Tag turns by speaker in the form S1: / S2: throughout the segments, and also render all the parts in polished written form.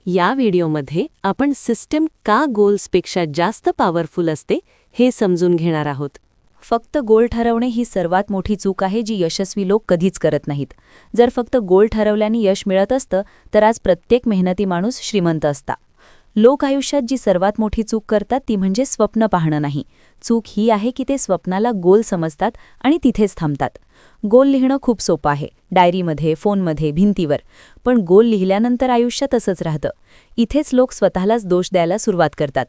S1: या व्हिडिओमध्ये आपण सिस्टम का गोल्सपेक्षा जास्त पॉवरफुल असते हे समजून घेणार आहोत.
S2: फक्त गोल ठरवणे ही सर्वात मोठी चूक आहे जी यशस्वी लोक कधीच करत नाहीत. जर फक्त गोल ठरवल्याने यश मिळत असतं तर आज प्रत्येक मेहनती माणूस श्रीमंत असता. लोक आयुष्यात जी सर्वात मोठी चूक करतात ती म्हणजे स्वप्न पाहणं नाही. चूक ही आहे की ते स्वप्नाला गोल समजतात आणि तिथेच थांबतात. गोल लिहिणं खूप सोपं आहे, डायरीमध्ये, फोनमध्ये, भिंतीवर. पण गोल लिहिल्यानंतर आयुष्य तसंच राहतं. इथेच लोक स्वतःलाच दोष द्यायला सुरुवात करतात.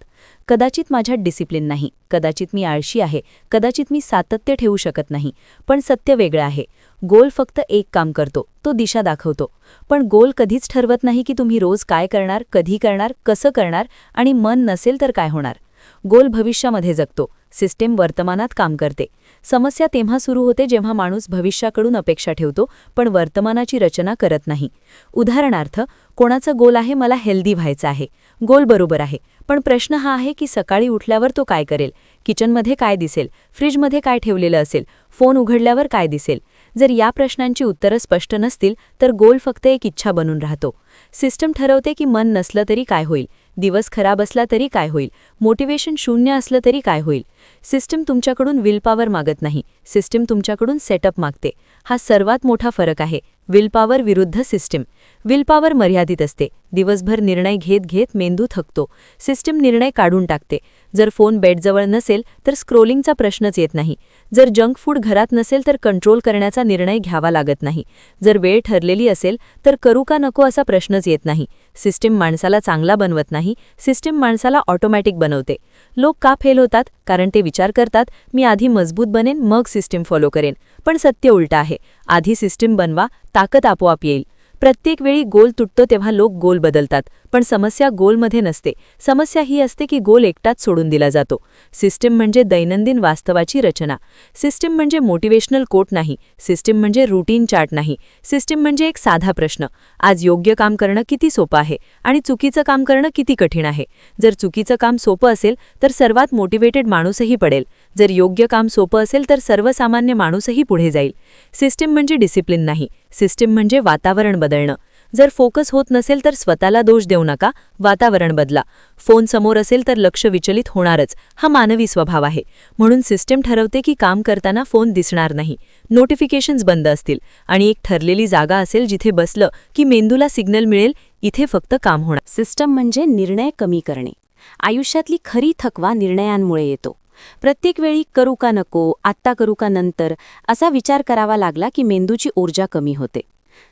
S2: कदाचित माझ्यात डिसिप्लिन नाही, कदाचित मी आळशी आहे, कदाचित मी सातत्य ठेवू शकत नाही. पण सत्य वेगळं आहे. गोल फक्त एक काम करतो, तो दिशा दाखवतो. पण गोल कधीच ठरवत नाही की तुम्ही रोज काय करणार, कधी करणार, कसं करणार आणि मन नसेल तर काय होणार. गोल भविष्यामध्ये जगतो, सिस्टीम वर्तमानात काम करते. समस्या तेव्हा सुरू होते जेव्हा माणूस भविष्याकडून अपेक्षा ठेवतो पण वर्तमानाची रचना करत नाही. उदाहरणार्थ, कोणाचा गोल आहे मला हेल्दी व्हायचं आहे. गोल बरोबर आहे, पण प्रश्न हा आहे की सकाळी उठल्यावर तो काय करेल, किचनमध्ये काय दिसेल, फ्रीजमध्ये काय ठेवलेलं असेल, फोन उघडल्यावर काय दिसेल. जर या प्रश्नांची उत्तरं स्पष्ट नसतील तर गोल फक्त एक इच्छा बनून राहतो. सिस्टम ठरवते की मन नसलं तरी काय होईल, दिवस खराब असला तरी काय होईल, मोटिवेशन शून्य असलं तरी काय होईल. सिस्टम तुमच्याकडून विलपॉवर मागत नाही, सिस्टम तुमच्याकडून सेटअप मागते. हा सर्वात मोठा फरक आहे, विलपॉवर विरुद्ध सिस्टम. विलपॉवर मर्यादित असते, दिवसभर निर्णय घेत घेत मेंदू थकतो. सिस्टम निर्णय काढून टाकते. जर फोन बेडजवळ नसेल तर स्क्रोलिंगचा प्रश्नच येत नाही. जर जंक फूड घरात नसेल तर कंट्रोल करण्याचा निर्णय घ्यावा लागत नाही. जर वेळ ठरलेली असेल तर करू का नको असा प्रश्नच येत नाही. सिस्टम माणसाला चांगला बनवत नाही, सिस्टम माणसाला ऑटोमॅटिक बनवते. लोक का फेल होतात? कारण ते विचार करतात मी आधी मजबूत बनेन मग सिस्टम फॉलो करेन. पण सत्य उलटं आहे, आधी सिस्टम बनवा, ताकद आपोआप येईल. प्रत्येक वेळी गोल तुटतो तेव्हा लोक गोल बदलतात, पण समस्या गोलमध्ये नसते. समस्या ही असते की गोल एकटाच सोडून दिला जातो. सिस्टम म्हणजे दैनंदिन वास्तवाची रचना. सिस्टम म्हणजे मोटिवेशनल कोट नाही, सिस्टम म्हणजे रूटीन चार्ट नाही. सिस्टम म्हणजे एक साधा प्रश्न, आज योग्य काम करणं किती सोपं आहे आणि चुकीचं काम करणं किती कठीण आहे. जर चुकीचं काम सोपं असेल तर सर्वात मोटिवेटेड माणूसही पडेल. जर योग्य काम सोपं असेल तर सर्वसामान्य माणूसही पुढे जाईल. सिस्टम म्हणजे डिसिप्लिन नाही, सिस्टम म्हणजे वातावरण बदलणं. जर फोकस होत नसेल तर स्वतःला दोष देऊ नका, वातावरण बदला. फोन समोर असेल तर लक्ष विचलित होणारच, हा मानवी स्वभाव आहे. म्हणून सिस्टम ठरवते की काम करताना फोन दिसणार नाही, नोटिफिकेशन्स बंद असतील आणि एक ठरलेली जागा असेल जिथे बसलं की मेंदूला सिग्नल मिळेल इथे फक्त काम होणार.
S1: सिस्टम म्हणजे निर्णय कमी करणे. आयुष्यातली खरी थकवा निर्णयांमुळे येतो. प्रत्येक वेळी करू का नको, आत्ता करू का नंतर असा विचार करावा लागला की मेंदूची ऊर्जा कमी होते.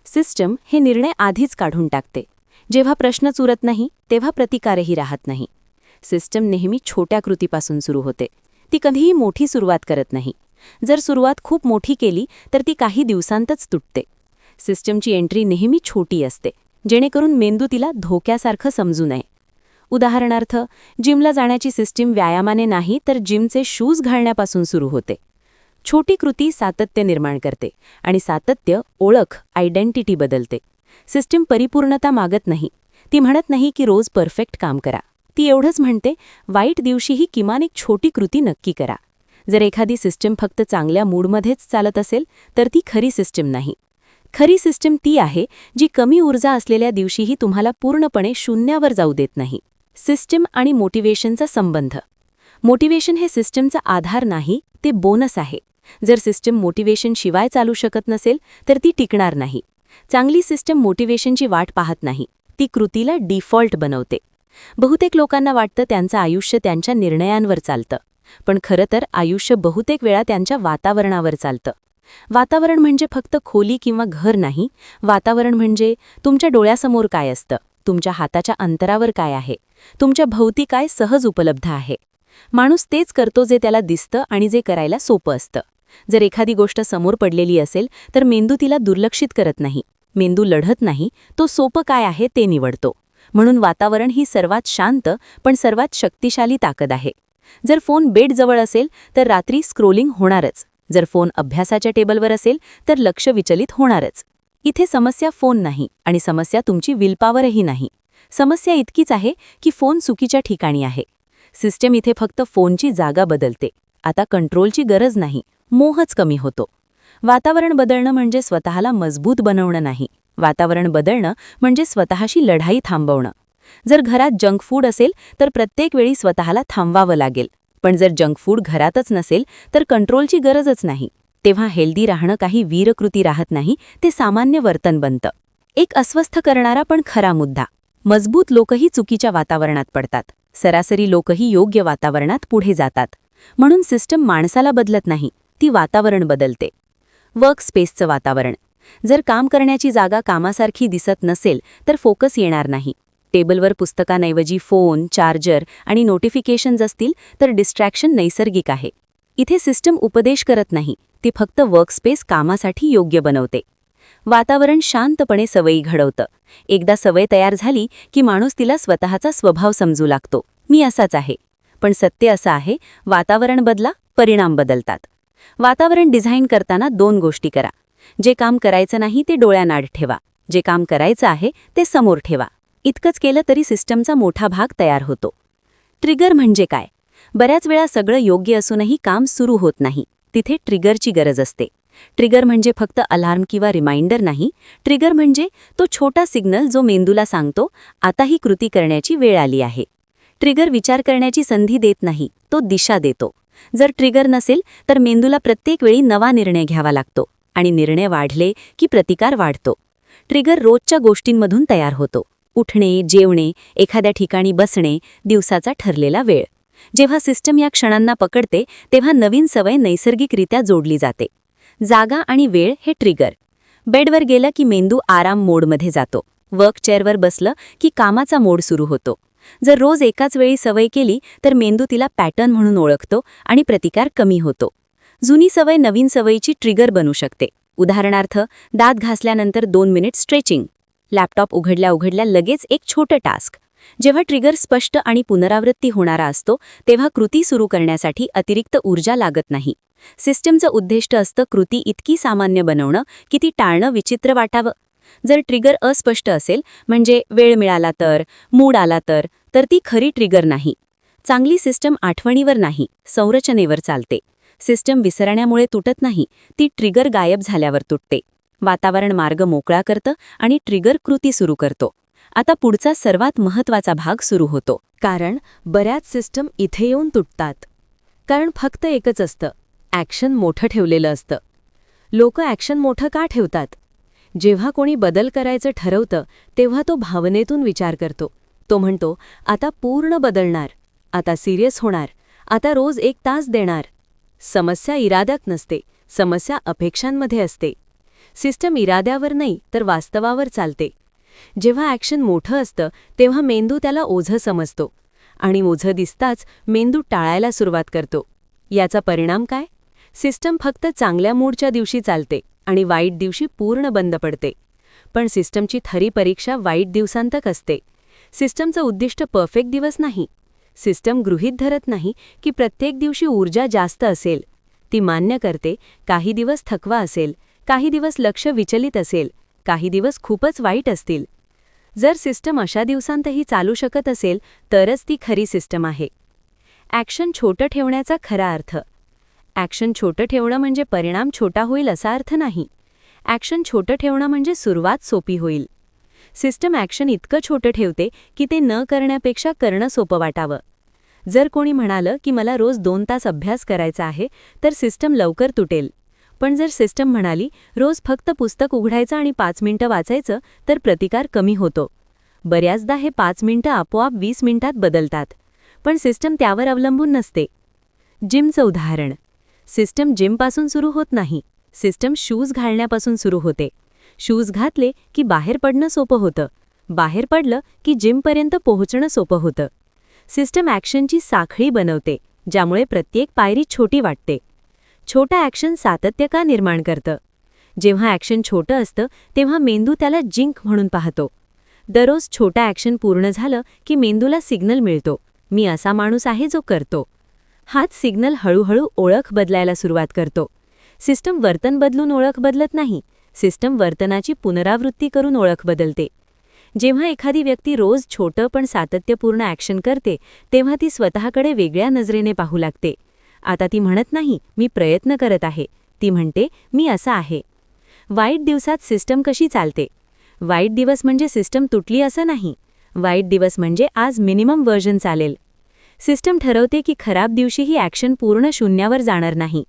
S1: सिस्टम हे निर्णय आधीच काढून टाकते. जेव्हा प्रश्नच उरत नाही तेव्हा प्रतिकारही राहत नाही. सिस्टम नेहमी छोट्या कृतीपासून सुरू होते, ती कधीही मोठी सुरुवात करत नाही. जर सुरुवात खूप मोठी केली तर ती काही दिवसांतच तुटते. सिस्टमची एंट्री नेहमी छोटी असते, जेणेकरून मेंदू तिला धोक्यासारखं समजू नये. उदाहरणार्थ, जिमला जाण्याची सिस्टीम व्यायामाने नाही तर जिमचे शूज घालण्यापासून सुरू होते. छोटी कृती सातत्य निर्माण करते आणि सातत्य ओळख, आयडेंटिटी बदलते. सिस्टीम परिपूर्णता मागत नाही, ती म्हणत नाही की रोज परफेक्ट काम करा. ती एवढंच म्हणते वाईट दिवशीही किमान एक छोटी कृती नक्की करा. जर एखादी सिस्टीम फक्त चांगल्या मूडमध्येच चालत असेल तर ती खरी सिस्टीम नाही. खरी सिस्टीम ती आहे जी कमी ऊर्जा असलेल्या दिवशीही तुम्हाला पूर्णपणे शून्यावर जाऊ देत नाही. सिस्टम आणि मोटिवेशनचा संबंध. मोटिवेशन हे सिस्टमचा आधार नाही, ते बोनस आहे. जर सिस्टम मोटिवेशन शिवाय चालू शकत नसेल तर ती टिकणार नाही. चांगली सिस्टम मोटिवेशनची वाट पाहत नाही, ती कृतीला डिफॉल्ट बनवते. बहुतेक लोकांना वाटतं त्यांचं आयुष्य त्यांच्या निर्णयांवर चालतं, पण खरं तर आयुष्य बहुतेक वेळा त्यांच्या वातावरणावर चालतं. वातावरण म्हणजे फक्त खोली किंवा घर नाही, वातावरण म्हणजे तुमच्या डोळ्यासमोर काय असतं, तुमच्या हाताच्या अंतरावर काय आहे, तुमच्या भोवती काय सहज उपलब्ध आहे. माणूस तेच करतो जे त्याला दिसतं आणि जे करायला सोपं असतं. जर एखादी गोष्ट समोर पडलेली असेल तर मेंदू तिला दुर्लक्षित करत नाही. मेंदू लढत नाही, तो सोपं काय आहे ते निवडतो. म्हणून वातावरण ही सर्वात शांत पण सर्वात शक्तिशाली ताकद आहे. जर फोन बेडजवळ असेल तर रात्री स्क्रोलिंग होणारच. जर फोन अभ्यासाच्या टेबलवर असेल तर लक्ष विचलित होणारच. इथे समस्या फोन नाही आणि समस्या तुमची विलपॉवरही नाही. समस्या इतकीच आहे की फोन चुकीच्या ठिकाणी आहे. सिस्टम इथे फक्त फोनची जागा बदलते. आता कंट्रोलची गरज नाही, मोहच कमी होतो. वातावरण बदलणं म्हणजे स्वतःला मजबूत बनवणं नाही, वातावरण बदलणं म्हणजे स्वतःशी लढाई थांबवणं. जर घरात जंक फूड असेल तर प्रत्येक वेळी स्वतःला थांबवावं लागेल, पण जर जंक फूड घरातच नसेल तर कंट्रोलची गरजच नाही. तेव्हा हेल्दी राहणं काही वीरकृती राहत नाही, ते सामान्य वर्तन बनतं. एक अस्वस्थ करणारा पण खरा मुद्दा. मजबूत लोकही चुकीच्या वातावरणात पडतात, सरासरी लोकही योग्य वातावरणात पुढे जातात. म्हणून सिस्टम माणसाला बदलत नाही, ती वातावरण बदलते. वर्क स्पेसचं वातावरण. जर काम करण्याची जागा कामासारखी दिसत नसेल तर फोकस येणार नाही. टेबलवर पुस्तकांऐवजी फोन, चार्जर आणि नोटिफिकेशन्स असतील तर डिस्ट्रॅक्शन नैसर्गिक आहे. इथे सिस्टम उपदेश करत नाही, ती फक्त वर्कस्पेस कामासाठी योग्य बनवते. वातावरण शांतपणे सवयी घडवतं. एकदा सवय तयार झाली की माणूस तिला स्वतःचा स्वभाव समजू लागतो, मी असाच आहे. पण सत्य असं आहे, वातावरण बदला, परिणाम बदलतात. वातावरण डिझाईन करताना 2 गोष्टी करा. जे काम करायचं नाही ते डोळ्याआड ठेवा, जे काम करायचं आहे ते समोर ठेवा. इतकंच केलं तरी सिस्टमचा मोठा भाग तयार होतो. ट्रिगर म्हणजे काय? बऱ्याच वेळा सगळं योग्य असूनही काम सुरू होत नाही, तिथे ट्रिगरची गरज असते. ट्रिगर म्हणजे फक्त अलार्म किंवा रिमाइंडर नाही. ट्रिगर म्हणजे तो छोटा सिग्नल जो मेंदूला सांगतो, आता ही कृती करण्याची वेळ आली आहे. ट्रिगर विचार करण्याची संधी देत नाही, तो दिशा देतो. जर ट्रिगर नसेल तर मेंदूला प्रत्येक वेळी नवा निर्णय घ्यावा लागतो, आणि निर्णय वाढले की प्रतिकार वाढतो. ट्रिगर रोजच्या गोष्टींमधून तयार होतो. उठणे, जेवणे, एखाद्या ठिकाणी बसणे, दिवसाचा ठरलेला वेळ. जेव्हा सिस्टम या क्षणांना पकडते तेव्हा नवीन सवय नैसर्गिकरित्या जोडली जाते. जागा आणि वेळ हे ट्रिगर. बेडवर गेलं की मेंदू आराम मोडमध्ये जातो. वर्क चेअरवर बसलं की कामाचा मोड सुरू होतो. जर रोज एकाच वेळी सवय केली तर मेंदू तिला पॅटर्न म्हणून ओळखतो आणि प्रतिकार कमी होतो. जुनी सवय नवीन सवयीची ट्रिगर बनू शकते. उदाहरणार्थ, दात घासल्यानंतर 2 मिनिट स्ट्रेचिंग. लॅपटॉप उघडल्या उघडल्या लगेच एक छोटं टास्क. जेव्हा ट्रिगर स्पष्ट आणि पुनरावृत्ती होणारा असतो तेव्हा कृती सुरू करण्यासाठी अतिरिक्त ऊर्जा लागत नाही. सिस्टमचं उद्दिष्ट असतं कृती इतकी सामान्य बनवणं की ती टाळणं विचित्र वाटावं. जर ट्रिगर अस्पष्ट असेल, म्हणजे वेळ मिळाला तर, मूड आला तर ती खरी ट्रिगर नाही. चांगली सिस्टम आठवणीवर नाही, संरचनेवर चालते. सिस्टम विसरण्यामुळे तुटत नाही, ती ट्रिगर गायब झाल्यावर तुटते. वातावरण मार्ग मोकळा करतं आणि ट्रिगर कृती सुरू करतो. आता पुढचा सर्वात महत्त्वाचा भाग सुरू होतो.
S2: कारण बऱ्याच सिस्टम इथे येऊन तुटतात. कारण फक्त एकच असतं, ॲक्शन मोठं ठेवलेलं असतं. लोक ॲक्शन मोठं का ठेवतात? जेव्हा कोणी बदल करायचं ठरवतं तेव्हा तो भावनेतून विचार करतो. तो म्हणतो, आता पूर्ण बदलणार, आता सिरियस होणार, आता रोज 1 तास देणार. समस्या इराद्यात नसते, समस्या अपेक्षांमध्ये असते. सिस्टम इराद्यावर नाही तर वास्तवावर चालते. जेव्हा ॲक्शन मोठं असतं तेव्हा मेंदू त्याला ओझं समजतो, आणि ओझं दिसताच मेंदू टाळायला सुरुवात करतो. याचा परिणाम काय? सिस्टम फक्त चांगल्या मूडच्या दिवशी चालते आणि वाईट दिवशी पूर्ण बंद पडते. पण सिस्टमची खरी परीक्षा वाईट दिवसांतक असते. सिस्टमचं उद्दिष्ट परफेक्ट दिवस नाही. सिस्टम गृहीत धरत नाही की प्रत्येक दिवशी ऊर्जा जास्त असेल. ती मान्य करते, काही दिवस थकवा असेल, काही दिवस लक्ष विचलित असेल, काही दिवस खूपच वाईट असतील. जर सिस्टम अशा दिवसांतही चालू शकत असेल तरच ती खरी सिस्टम आहे. ॲक्शन छोटं ठेवण्याचा खरा अर्थ. ॲक्शन छोटं ठेवणं म्हणजे परिणाम छोटा होईल असा अर्थ नाही. ॲक्शन छोटं ठेवणं म्हणजे सुरुवात सोपी होईल. सिस्टम ॲक्शन इतकं छोटं ठेवते की ते न करण्यापेक्षा करणं सोपं वाटावं. जर कोणी म्हणालं की मला रोज 2 तास अभ्यास करायचा आहे तर सिस्टम लवकर तुटेल. पण जर सिस्टम म्हणाली रोज फक्त पुस्तक उघडायचं आणि 5 मिनिटं वाचायचं तर प्रतिकार कमी होतो. बऱ्याचदा हे 5 मिनिटं आपोआप 20 मिनिटात बदलतात. पण सिस्टम त्यावर अवलंबून नसते. जिमचं उदाहरण. सिस्टम जिमपासून सुरू होत नाही, सिस्टम शूज घालण्यापासून सुरू होते. शूज घातले की बाहेर पडणं सोपं होतं, बाहेर पडलं की जिमपर्यंत पोहोचणं सोपं होतं. सिस्टम ॲक्शनची साखळी बनवते, ज्यामुळे प्रत्येक पायरी छोटी वाटते. छोटा ॲक्शन सातत्य का निर्माण करतं? जेव्हा ॲक्शन छोटं असतं तेव्हा मेंदू त्याला जिंक म्हणून पाहतो. दररोज छोटा ॲक्शन पूर्ण झालं की मेंदूला सिग्नल मिळतो, मी असा माणूस आहे जो करतो. हाच सिग्नल हळूहळू ओळख बदलायला सुरुवात करतो. सिस्टम वर्तन बदलून ओळख बदलत नाही, सिस्टम वर्तनाची पुनरावृत्ती करून ओळख बदलते. जेव्हा एखादी व्यक्ती रोज छोटं पण सातत्यपूर्ण ॲक्शन करते तेव्हा ती स्वतःकडे वेगळ्या नजरेने पाहू लागते. आता ती म्हणत नाही मी प्रयत्न करत आहे, ती म्हणते मी असा आहे. वाईट दिवसात सिस्टम कशी चालते? वाईट दिवस म्हणजे सिस्टम तुटली असं नाही.
S1: वाईट दिवस म्हणजे आज मिनिमम व्हर्जन चालेल. सिस्टम ठरवते की खराब दिवशी ही ॲक्शन पूर्ण शून्यावर जाणार नाही.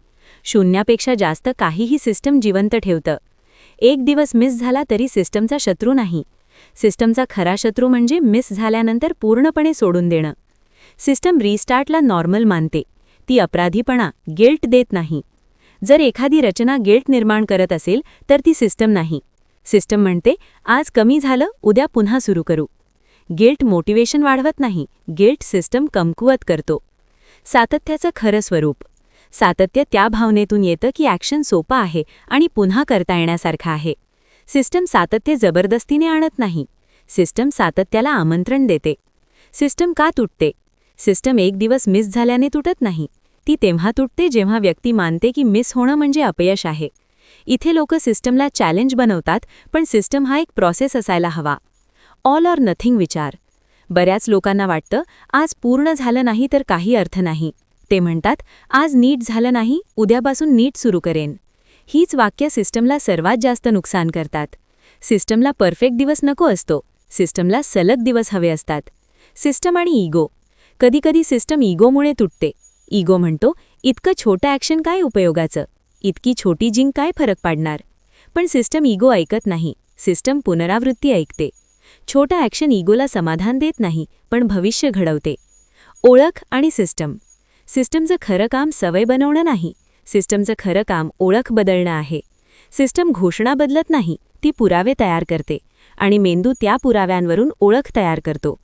S1: शून्यापेक्षा जास्त काहीही सिस्टम जिवंत ठेवतं. एक दिवस मिस झाला तरी सिस्टमचा शत्रू नाही. सिस्टमचा खरा शत्रू म्हणजे मिस झाल्यानंतर पूर्णपणे सोडून देणं. सिस्टम रिस्टार्टला नॉर्मल मानते. ती अपराधीपणा, गिल्ट देत नाही. जर एखादी रचना गिल्ट निर्माण करत असेल तर ती सिस्टम नाही. सिस्टम म्हणते आज कमी झालं, उद्या पुन्हा सुरू करू. गिल्ट मोटिवेशन वाढवत नाही, गिल्ट सिस्टम कमकुवत करतो. सातत्याचं खरं स्वरूप. सातत्य त्या भावनेतून येतं की ॲक्शन सोपं आहे आणि पुन्हा करता येण्यासारखं आहे. सिस्टम सातत्य जबरदस्तीने आणत नाही. सिस्टम सातत्याला आमंत्रण देते. सिस्टम का तुटते? सिस्टम एक दिवस मिस झाल्याने तुटत नाही. ती तेव्हा तुटते जेव्हा व्यक्ती मानते की मिस होणं म्हणजे अपयश आहे. इथे लोक सिस्टमला चॅलेंज बनवतात, पण सिस्टम हा एक प्रोसेस असायला हवा. ऑल ऑर नथिंग विचार. बऱ्याच लोकांना वाटतं आज पूर्ण झालं नाही तर काही अर्थ नाही. ते म्हणतात आज नीट झालं नाही, उद्यापासून नीट सुरू करेन. हीच वाक्य सिस्टमला सर्वात जास्त नुकसान करतात. सिस्टमला परफेक्ट दिवस नको असतो. सिस्टमला सलग दिवस हवे असतात. सिस्टम आणि इगो. कधीकधी सिस्टम इगोमुळे तुटते. इगो म्हणतो इतकं छोटं ॲक्शन काय उपयोगाचं, इतकी छोटी जिंक काय फरक पाडणार. पण सिस्टम इगो ऐकत नाही. सिस्टम पुनरावृत्ती ऐकते. छोटा ॲक्शन इगोला समाधान देत नाही, पण भविष्य घडवते. ओळख आणि सिस्टम. सिस्टमचं खरं काम सवय बनवणं नाही. सिस्टमचं खरं काम ओळख बदलणं आहे. सिस्टम घोषणा बदलत नाही, ती पुरावे तयार करते आणि मेंदू त्या पुराव्यांवरून ओळख तयार करतो.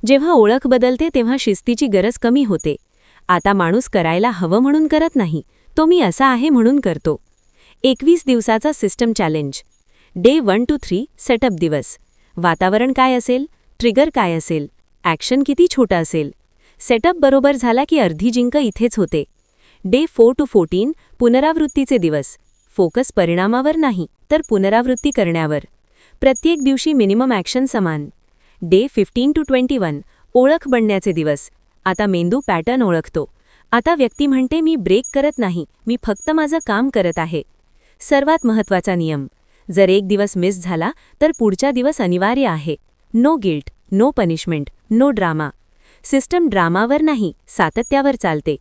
S1: जेव्हा ओळख बदलते तेव्हा शिस्तीची गरज कमी होते. आता माणूस करायला हवं म्हणून करत नाही, तो मी असा आहे म्हणून करतो. 21 दिवसाचा system challenge. Day 1 to 3 setup दिवस. वातावरण काय असेल? ट्रिगर काय असेल? ॲक्शन किती छोटा असेल? सेटअप बरोबर झाला की अर्धी जिंक इथेच होते. डे 4 to 14 पुनरावृत्तीचे दिवस. फोकस परिणामावर नाही तर पुनरावृत्ती करण्यावर. प्रत्येक दिवशी मिनिमम ॲक्शन समान. डे 15 to 21 ओळख बनण्याचे दिवस. आता मेंदू पॅटर्न ओळखतो. आता व्यक्ती म्हणते मी ब्रेक करत नाही, मी फक्त माझं काम करत आहे. सर्वात महत्त्वाचा नियम. जर एक दिवस मिस झाला तर पुढचा दिवस अनिवार्य आहे. No guilt, no punishment, no drama. System ड्रामावर नाही, सातत्यावर चालते.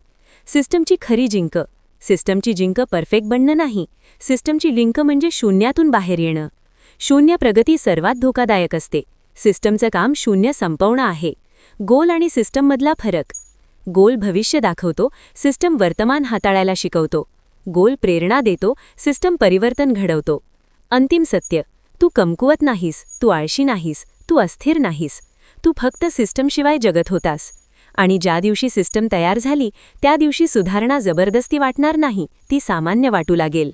S1: सिस्टमची खरी जिंक. सिस्टमची जिंक परफेक्ट बनणं नाही. सिस्टमची जिंक म्हणजे शून्यातून बाहेर येणं. शून्य प्रगती सर्वात धोकादायक असते. सिस्टमचं काम शून्य संपवणं आहे. गोल आणि सिस्टममधला फरक. गोल भविष्य दाखवतो, सिस्टम वर्तमान हाताळायला शिकवतो. गोल प्रेरणा देतो, सिस्टम परिवर्तन घडवतो. अंतिम सत्य. तू कमकुवत नाहीस, तू आळशी नाहीस, तू अस्थिर नाहीस. तू फक्त सिस्टमशिवाय जगत होतास. आणि ज्या दिवशी सिस्टम तयार झाली त्या दिवशी सुधारणा जबरदस्ती वाटणार नाही, ती सामान्य वाटू लागेल.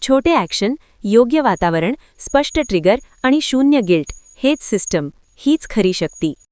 S1: छोटे ॲक्शन, योग्य वातावरण, स्पष्ट ट्रिगर आणि शून्य गिल्ट हेच सिस्टम, हीच खरी शक्ती.